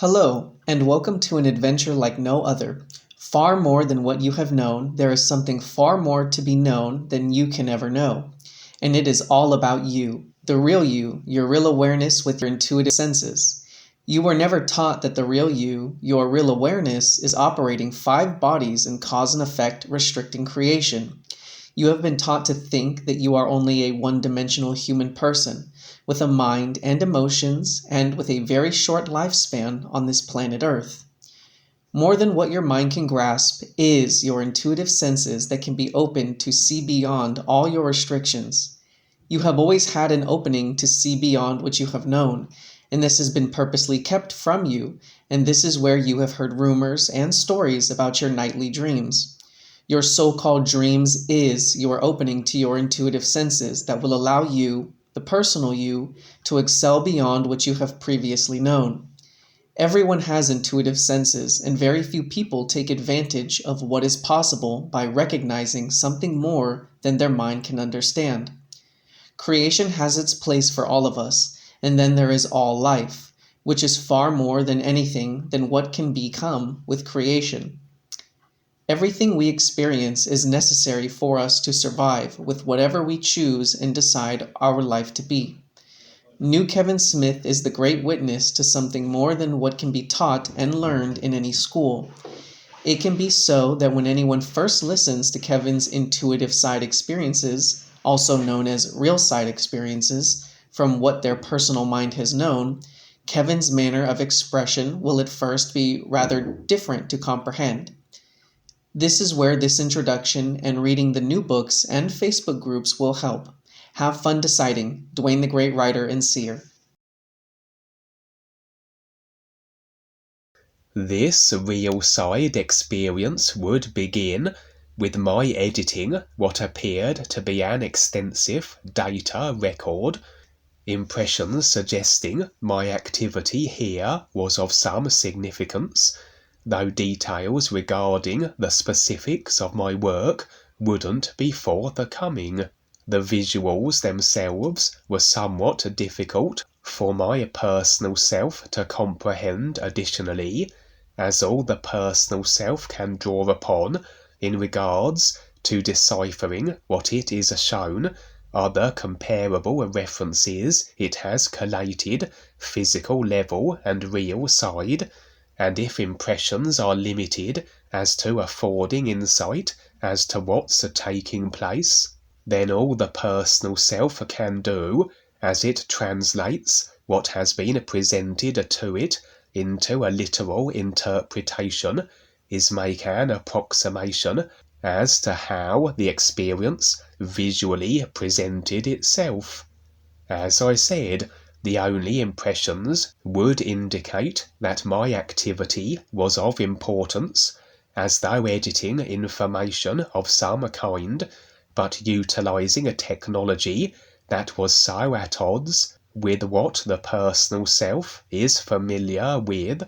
Hello, and welcome to an adventure like no other. Far more than what you have known, there is something far more to be known than you can ever know. And it is all about you, the real you, your real awareness with your intuitive senses. You were never taught that the real you, your real awareness, is operating 5 bodies in cause and effect, restricting creation. You have been taught to think that you are only a one-dimensional human person, with a mind and emotions, and with a very short lifespan on this planet Earth. More than what your mind can grasp is your intuitive senses that can be opened to see beyond all your restrictions. You have always had an opening to see beyond what you have known, and this has been purposely kept from you, and this is where you have heard rumors and stories about your nightly dreams. Your so-called dreams is your opening to your intuitive senses that will allow you, the personal you, to excel beyond what you have previously known. Everyone has intuitive senses, and very few people take advantage of what is possible by recognizing something more than their mind can understand. Creation has its place for all of us, and then there is all life, which is far more than anything than what can become with creation. Everything we experience is necessary for us to survive with whatever we choose and decide our life to be. New Kevin Smith is the great witness to something more than what can be taught and learned in any school. It can be so that when anyone first listens to Kevin's intuitive side experiences, also known as real side experiences, from what their personal mind has known, Kevin's manner of expression will at first be rather different to comprehend. This is where this introduction and reading the new books and Facebook groups will help. Have fun deciding. Duane The Great Writer and Seer. This real side experience would begin with my editing what appeared to be an extensive data record, impressions suggesting my activity here was of some significance, though details regarding the specifics of my work wouldn't be forthcoming. The visuals themselves were somewhat difficult for my personal self to comprehend additionally, as all the personal self can draw upon in regards to deciphering what it is shown are the comparable references it has collated, physical level and real side, and if impressions are limited as to affording insight as to what's taking place, then all the personal self can do as it translates what has been presented to it into a literal interpretation is make an approximation as to how the experience visually presented itself. As I said, the only impressions would indicate that my activity was of importance, as though editing information of some kind, but utilizing a technology that was so at odds with what the personal self is familiar with,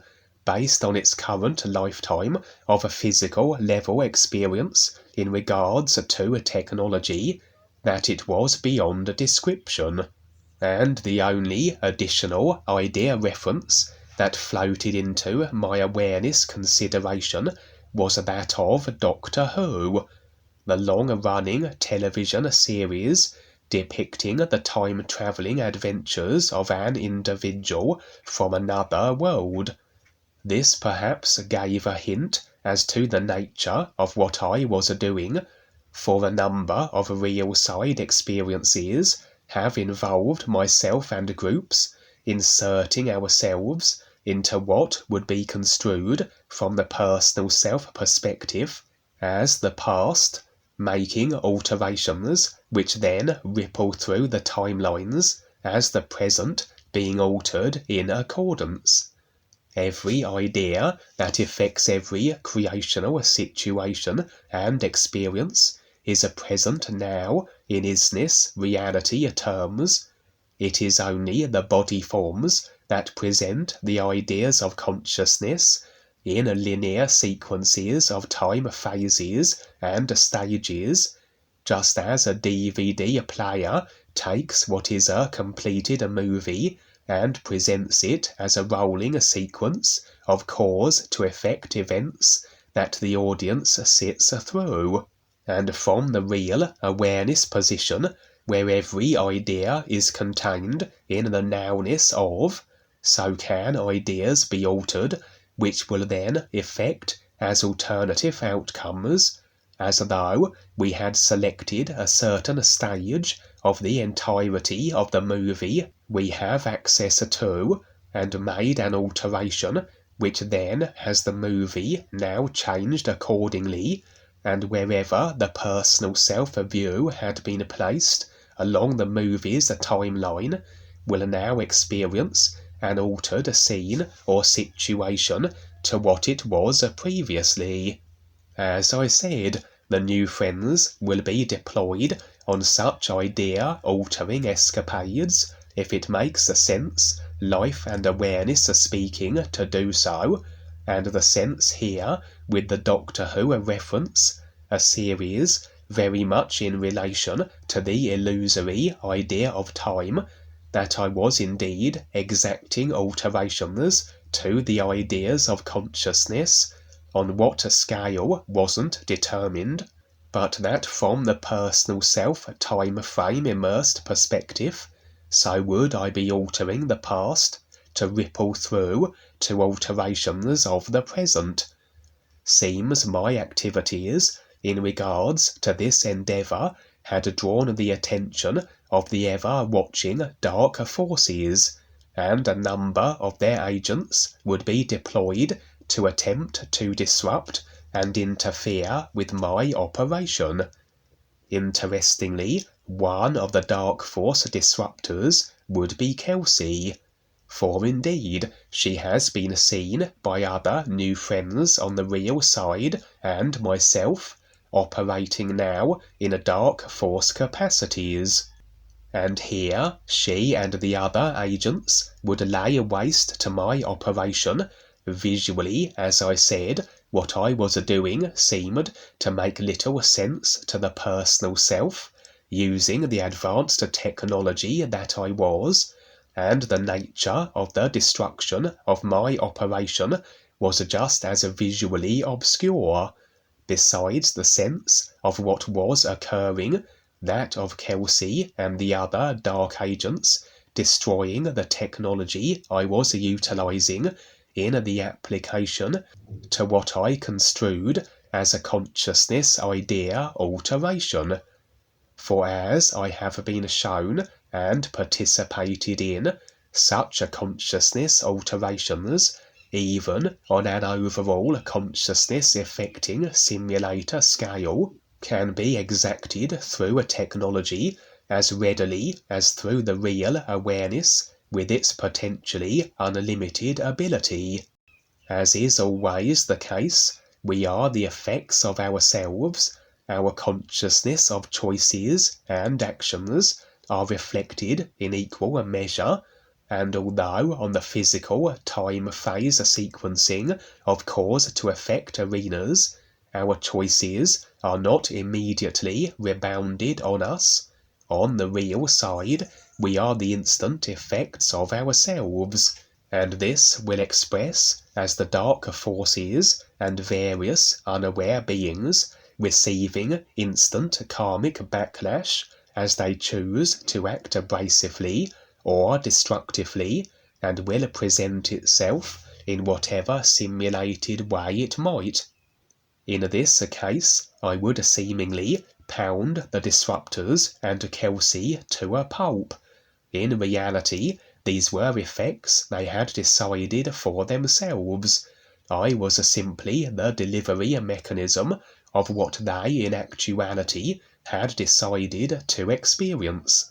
based on its current lifetime of a physical level experience in regards to a technology, that it was beyond description. And the only additional idea reference that floated into my awareness consideration was that of Doctor Who, the long-running television series depicting the time-traveling adventures of an individual from another world. This perhaps gave a hint as to the nature of what I was doing, for a number of real side experiences have involved myself and groups inserting ourselves into what would be construed from the personal self perspective as the past, making alterations which then ripple through the timelines as the present being altered in accordance. Every idea that affects every creational situation and experience is a present now in isness reality terms. It is only the body forms that present the ideas of consciousness in linear sequences of time phases and stages, just as a DVD player takes what is a completed movie and presents it as a rolling sequence of cause-to-effect events that the audience sits through. And from the real awareness position, where every idea is contained in the nowness of, so can ideas be altered, which will then effect as alternative outcomes, as though we had selected a certain stage of the entirety of the movie we have access to, and made an alteration, which then has the movie now changed accordingly, and wherever the personal self-view had been placed along the movie's timeline will now experience an altered scene or situation to what it was previously. As I said, the Nufriends will be deployed on such idea-altering escapades if it makes sense, life and awareness are speaking to do so, and the sense here with the Doctor Who reference, a series very much in relation to the illusory idea of time, that I was indeed exacting alterations to the ideas of consciousness, on what scale wasn't determined, but that from the personal self-time frame immersed perspective, so would I be altering the past to ripple through to alterations of the present. Seems my activities in regards to this endeavour had drawn the attention of the ever-watching dark forces, and a number of their agents would be deployed to attempt to disrupt and interfere with my operation. Interestingly, one of the dark force disruptors would be Kelsey, for indeed she has been seen by other Nufriends on the real side and myself operating now in dark force capacities, and here she and the other agents would lay waste to my operation. Visually, as I said, what I was doing seemed to make little sense to the personal self, using the advanced technology that I was, and the nature of the destruction of my operation was just as visually obscure. Besides the sense of what was occurring, that of Kelsey and the other dark agents destroying the technology I was utilizing in the application to what I construed as a consciousness idea alteration. For as I have been shown and participated in, such a consciousness alterations, even on an overall consciousness affecting simulator scale, can be exacted through a technology as readily as through the real awareness with its potentially unlimited ability. As is always the case, we are the effects of ourselves. Our consciousness of choices and actions are reflected in equal measure, and although on the physical time-phase sequencing of cause-to-effect arenas, our choices are not immediately rebounded on us, on the real side we are the instant effects of ourselves, and this will express as the dark forces and various unaware beings receiving instant karmic backlash as they choose to act abrasively or destructively, and will present itself in whatever simulated way it might. In this case, I would seemingly pound the disruptors and Kelsey to a pulp. In reality, these were effects they had decided for themselves. I was simply the delivery mechanism of what they in actuality had decided to experience.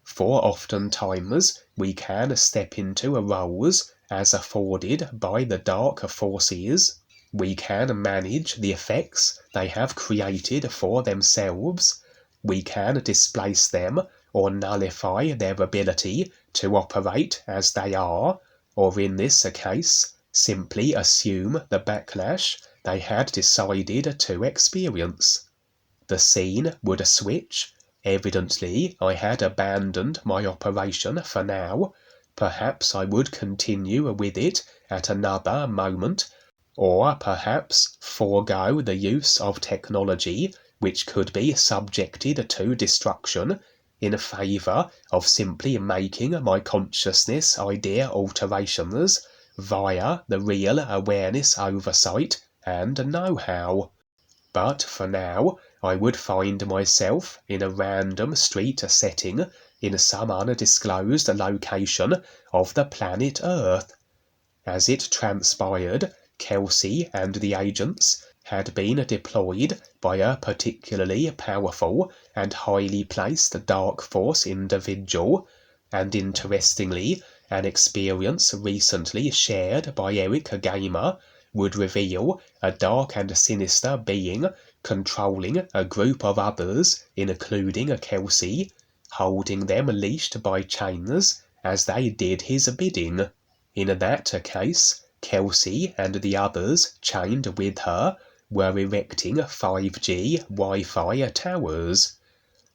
For oftentimes we can step into roles as afforded by the dark forces. We can manage the effects they have created for themselves. We can displace them or nullify their ability to operate as they are, or in this case, simply assume the backlash they had decided to experience. The scene would switch. Evidently I had abandoned my operation for now, Perhaps I would continue with it at another moment, or perhaps forego the use of technology which could be subjected to destruction in favour of simply making my consciousness idea alterations via the real awareness oversight and know-how. But for now, I would find myself in a random street setting in some undisclosed location of the planet Earth. As it transpired, Kelsey and the agents had been deployed by a particularly powerful and highly placed dark force individual, and interestingly, an experience recently shared by Eric Gamer would reveal a dark and sinister being controlling a group of others, including Kelsey, holding them leashed by chains as they did his bidding. In that case, Kelsey and the others chained with her were erecting 5G Wi-Fi towers.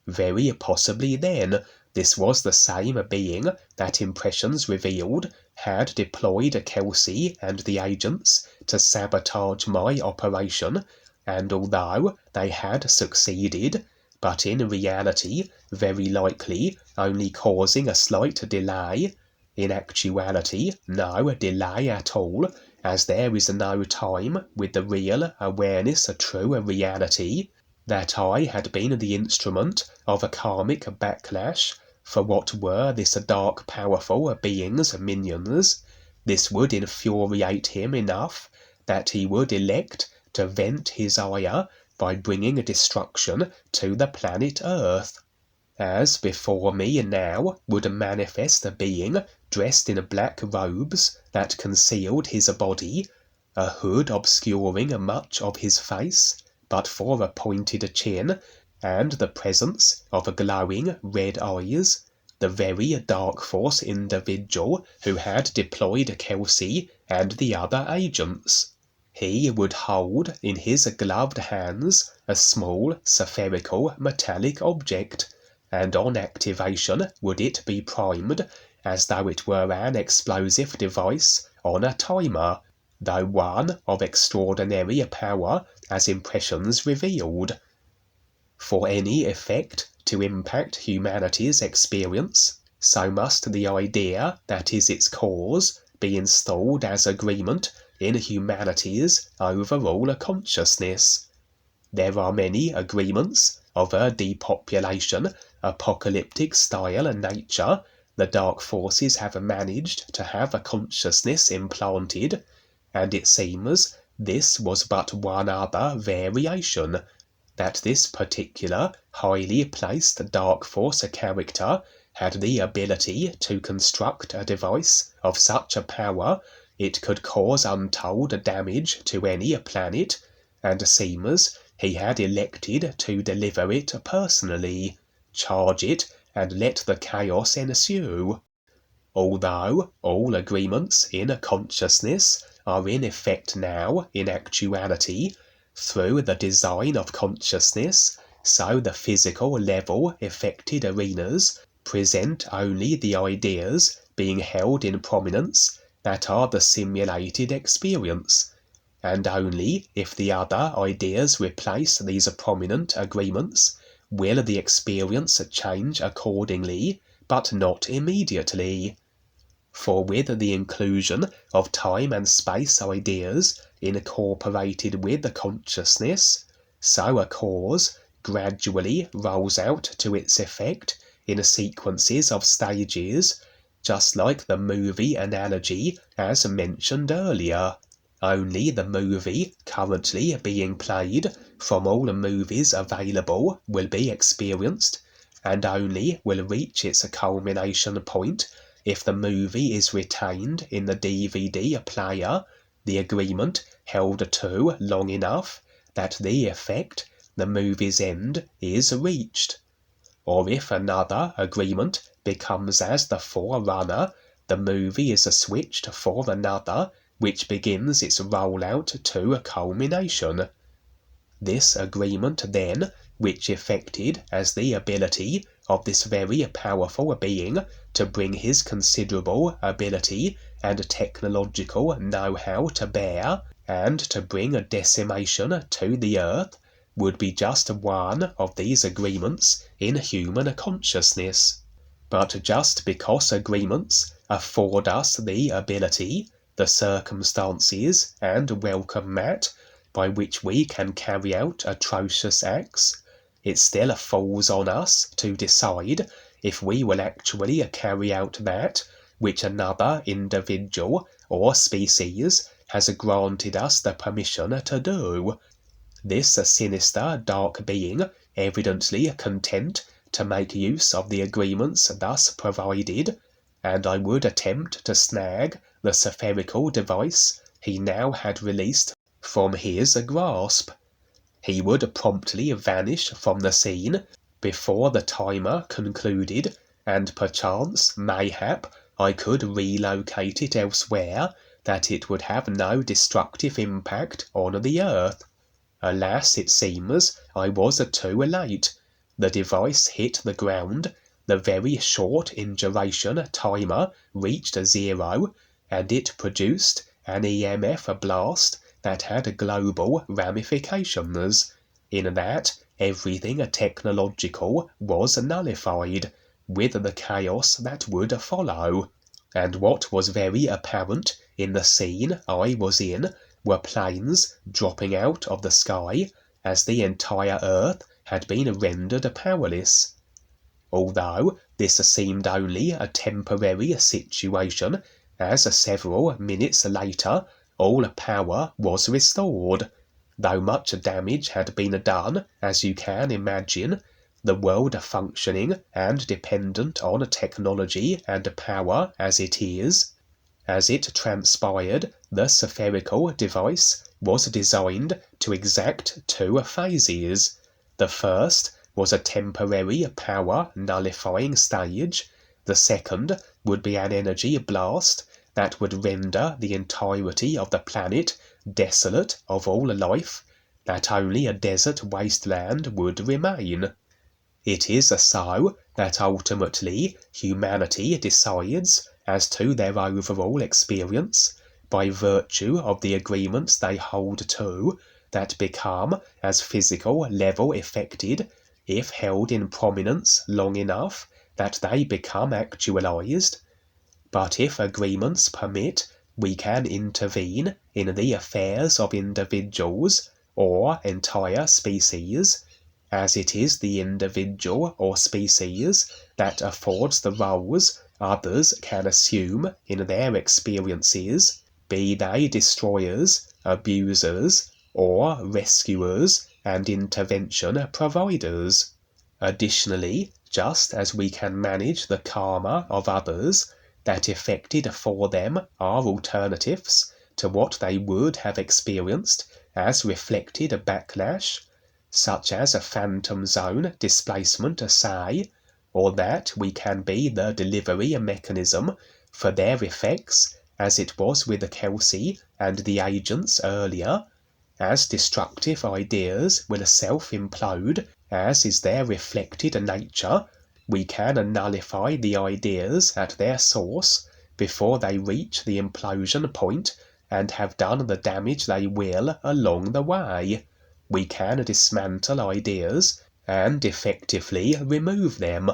Very possibly then, this was the same being that Impressions revealed had deployed Kelsey and the agents to sabotage my operation, and although they had succeeded, but in reality very likely only causing a slight delay, in actuality no delay at all, as there is no time with the real awareness true reality, that I had been the instrument of a karmic backlash for what were this dark powerful being's minions, this would infuriate him enough that he would elect to vent his ire by bringing destruction to the planet Earth. As before me now would manifest a being dressed in black robes that concealed his body, a hood obscuring much of his face, but for a pointed chin, and the presence of glowing red eyes, the very dark force individual who had deployed Kelsey and the other agents. He would hold in his gloved hands a small spherical metallic object, and on activation would it be primed as though it were an explosive device on a timer, though one of extraordinary power as Impressions revealed. For any effect to impact humanity's experience, so must the idea that is its cause be installed as agreement in humanity's overall consciousness. There are many agreements of a depopulation, apocalyptic style nature the dark forces have managed to have a consciousness implanted, and it seems this was but one other variation, that this particular highly placed dark force character had the ability to construct a device of such a power it could cause untold damage to any planet, and seems he had elected to deliver it personally, charge it, and let the chaos ensue. Although all agreements in consciousness are in effect now in actuality, through the design of consciousness, so the physical level affected arenas present only the ideas being held in prominence that are the simulated experience, and only if the other ideas replace these prominent agreements will the experience change accordingly, but not immediately. For with the inclusion of time and space ideas incorporated with the consciousness, so a cause gradually rolls out to its effect in sequences of stages, just like the movie analogy as mentioned earlier. Only the movie currently being played from all the movies available will be experienced, and only will reach its culmination point if the movie is retained in the DVD player, the agreement held to long enough that the effect, the movie's end, is reached. Or if another agreement becomes as the forerunner, the movie is switched for another, which begins its rollout to a culmination. This agreement then, which effected as the ability of this very powerful being to bring his considerable ability and technological know-how to bear, and to bring a decimation to the earth, would be just one of these agreements in human consciousness. But just because agreements afford us the ability, the circumstances, and welcome mat by which we can carry out atrocious acts, it still falls on us to decide if we will actually carry out that which another individual or species has granted us the permission to do. This sinister, dark being, evidently content to make use of the agreements thus provided, and I would attempt to snag the spherical device he now had released from his grasp. He would promptly vanish from the scene before the timer concluded, and perchance, mayhap, I could relocate it elsewhere that it would have no destructive impact on the earth. Alas, it seems I was too late. The device hit the ground, the very short in duration timer reached 0, and it produced an EMF blast that had global ramifications, in that everything technological was nullified, with the chaos that would follow. And what was very apparent in the scene I was in were planes dropping out of the sky, as the entire earth had been rendered powerless. Although this seemed only a temporary situation, as several minutes later all power was restored. Though much damage had been done, as you can imagine, the world functioning and dependent on technology and power as it is. As it transpired, the spherical device was designed to exact 2 phases. The first was a temporary power nullifying stage. The second would be an energy blast that would render the entirety of the planet desolate of all life, that only a desert wasteland would remain. It is so that ultimately humanity decides as to their overall experience, by virtue of the agreements they hold to, that become as physical level affected, if held in prominence long enough, that they become actualized. But if agreements permit, we can intervene in the affairs of individuals or entire species, as it is the individual or species that affords the roles others can assume in their experiences, be they destroyers, abusers, or rescuers and intervention providers. Additionally, just as we can manage the karma of others, that effected for them are alternatives to what they would have experienced as reflected backlash, such as a phantom zone displacement, say, or that we can be the delivery mechanism for their effects, as it was with Kelsey and the agents earlier, as destructive ideas will self-implode, as is their reflected nature, we can nullify the ideas at their source before they reach the implosion point and have done the damage they will along the way. We can dismantle ideas and effectively remove them.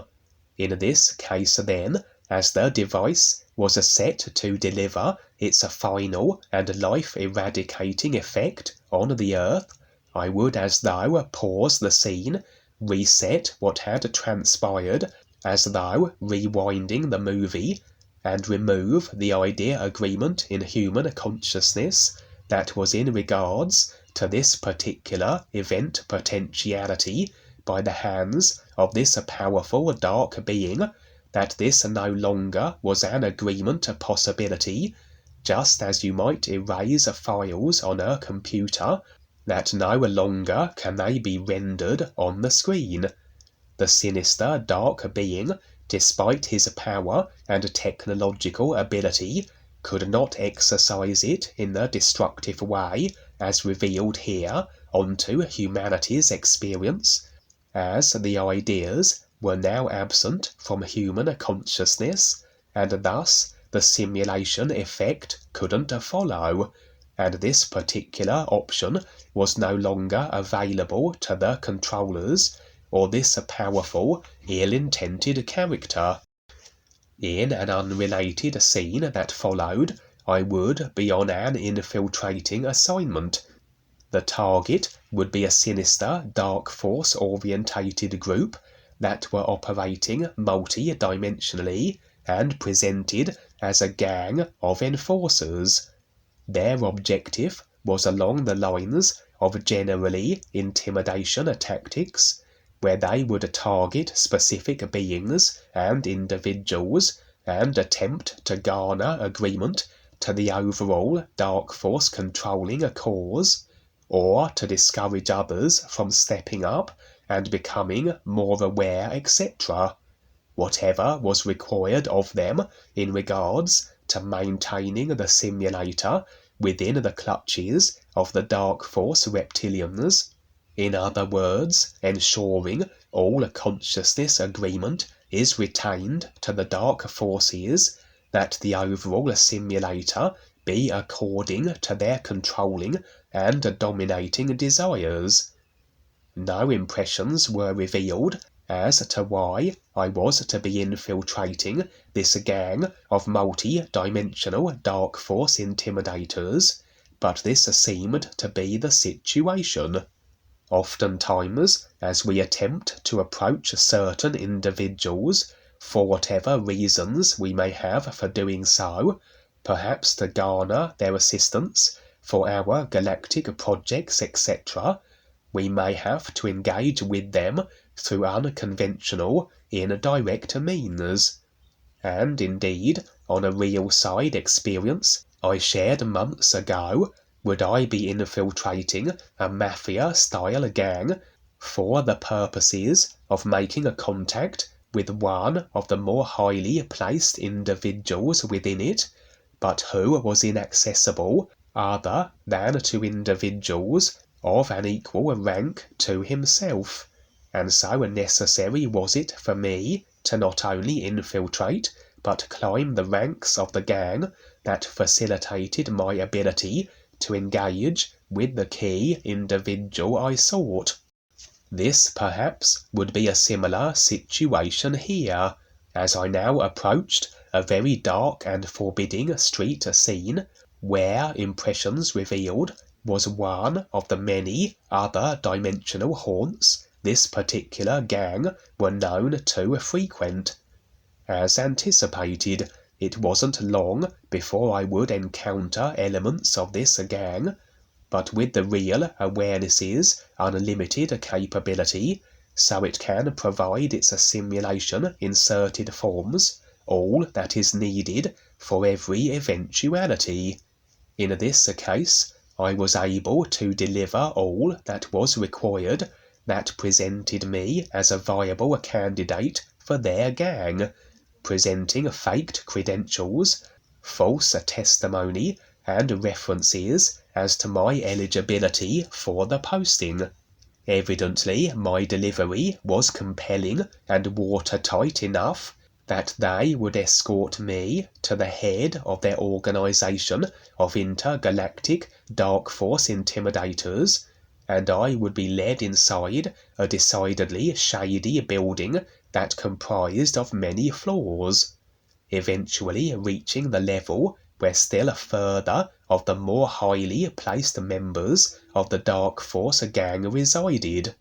In this case then, as the device was set to deliver its final and life-eradicating effect on the earth, I would as though pause the scene, reset what had transpired, as though rewinding the movie, and remove the idea agreement in human consciousness that was in regards to this particular event potentiality by the hands of this powerful dark being, that this no longer was an agreement possibility, just as you might erase files on a computer, that no longer can they be rendered on the screen. The sinister dark being, despite his power and technological ability, could not exercise it in the destructive way as revealed here onto humanity's experience, as the ideas were now absent from human consciousness, and thus the simulation effect couldn't follow, and this particular option was no longer available to the controllers or this powerful, ill-intended character. In an unrelated scene that followed, I would be on an infiltrating assignment. The target would be a sinister, dark force-orientated group that were operating multi-dimensionally and presented as a gang of enforcers. Their objective was along the lines of generally intimidation tactics, where they would target specific beings and individuals and attempt to garner agreement to the overall dark force controlling a cause, or to discourage others from stepping up and becoming more aware, etc., whatever was required of them in regards to maintaining the simulator within the clutches of the dark force reptilians. In other words, ensuring all consciousness agreement is retained to the dark forces, that the overall simulator be according to their controlling and dominating desires. No impressions were revealed as to why I was to be infiltrating this gang of multi-dimensional dark force intimidators, but this seemed to be the situation. Oftentimes, as we attempt to approach certain individuals, for whatever reasons we may have for doing so, perhaps to garner their assistance for our galactic projects, etc., we may have to engage with them through unconventional, indirect means. And indeed, on a real side experience I shared months ago, would I be infiltrating a mafia-style gang for the purposes of making a contact with one of the more highly placed individuals within it, but who was inaccessible other than to individuals of an equal rank to himself, and so necessary was it for me to not only infiltrate but climb the ranks of the gang that facilitated my ability to engage with the key individual I sought. This perhaps would be a similar situation here, as I now approached a very dark and forbidding street scene, where impressions revealed was one of the many other dimensional haunts this particular gang were known to frequent. As anticipated, it wasn't long before I would encounter elements of this gang, but with the RealAwareness's unlimited capability, so it can provide its simulation inserted forms all that is needed for every eventuality. In this case, I was able to deliver all that was required that presented me as a viable candidate for their gang, presenting faked credentials, false testimony, and references as to my eligibility for the posting. Evidently, my delivery was compelling and watertight enough that they would escort me to the head of their organization of intergalactic dark force intimidators, and I would be led inside a decidedly shady building that comprised of many floors, eventually reaching the level where still further of the more highly placed members of the dark force gang resided.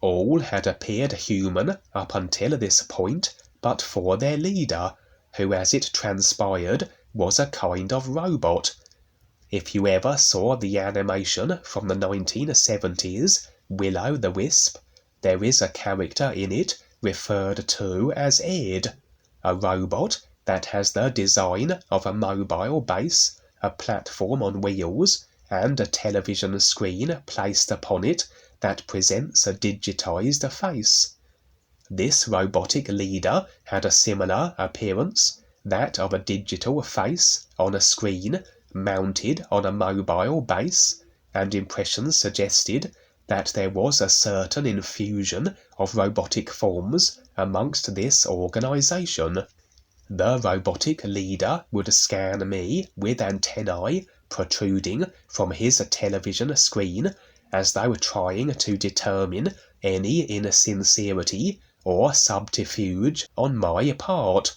All had appeared human up until this point but for their leader, who, as it transpired, was a kind of robot. If you ever saw the animation from the 1970s, Will-O the Wisp, there is a character in it referred to as Ed, a robot that has the design of a mobile base, a platform on wheels, and a television screen placed upon it that presents a digitized face. This robotic leader had a similar appearance, that of a digital face on a screen mounted on a mobile base, and impressions suggested that there was a certain infusion of robotic forms amongst this organization. The robotic leader would scan me with antennae protruding from his television screen as though trying to determine any insincerity or subterfuge on my part.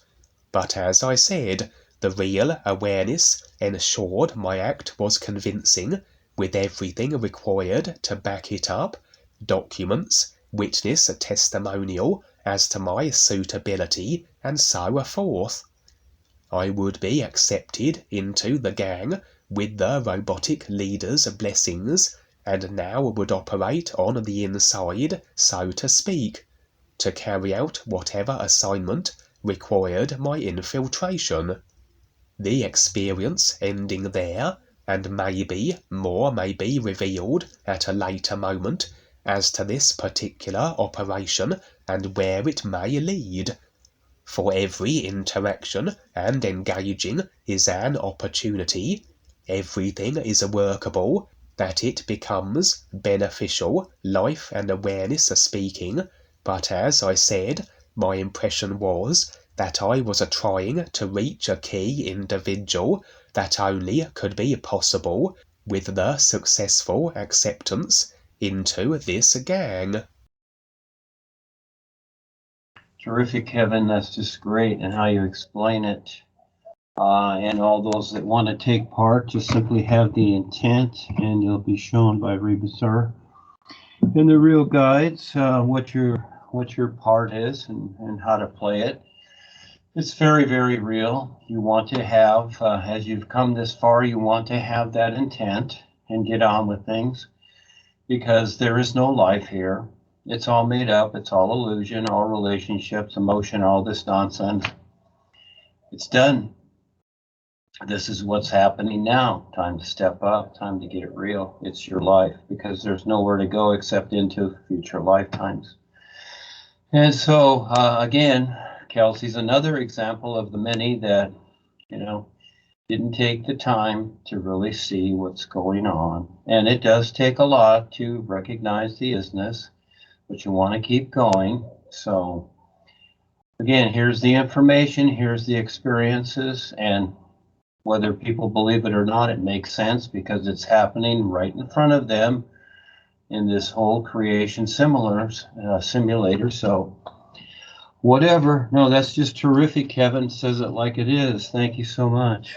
But as I said, the real awareness ensured my act was convincing, with everything required to back it up, documents, witness testimonial as to my suitability, and so forth. I would be accepted into the gang with the robotic leader's blessings, and now would operate on the inside, so to speak, to carry out whatever assignment required my infiltration. The experience ending there, and maybe more may be revealed at a later moment as to this particular operation and where it may lead. For every interaction and engaging is an opportunity. Everything is workable, that it becomes beneficial, life and awareness speaking, but as I said, my impression was that I was trying to reach a key individual that only could be possible with the successful acceptance into this gang. Terrific, Kevin. That's just great, and how you explain it. And all those that want to take part, just simply have the intent, and you'll be shown by Rebisar in the RealGuides what your part is and how to play it. It's very, very real. You want to have, as you've come this far, you want to have that intent and get on with things, because there is no life here. It's all made up. It's all illusion, all relationships, emotion, all this nonsense. It's done. This is what's happening now. Time to step up, time to get it real. It's your life, because there's nowhere to go except into future lifetimes. And so, again, Kelsey's another example of the many that, didn't take the time to really see what's going on. And it does take a lot to recognize the isness, but you want to keep going. So, again, here's the information, here's the experiences, and whether people believe it or not, it makes sense because it's happening right in front of them in this whole creation simulator. So whatever. No, that's just terrific. Kevin says it like it is. Thank you so much.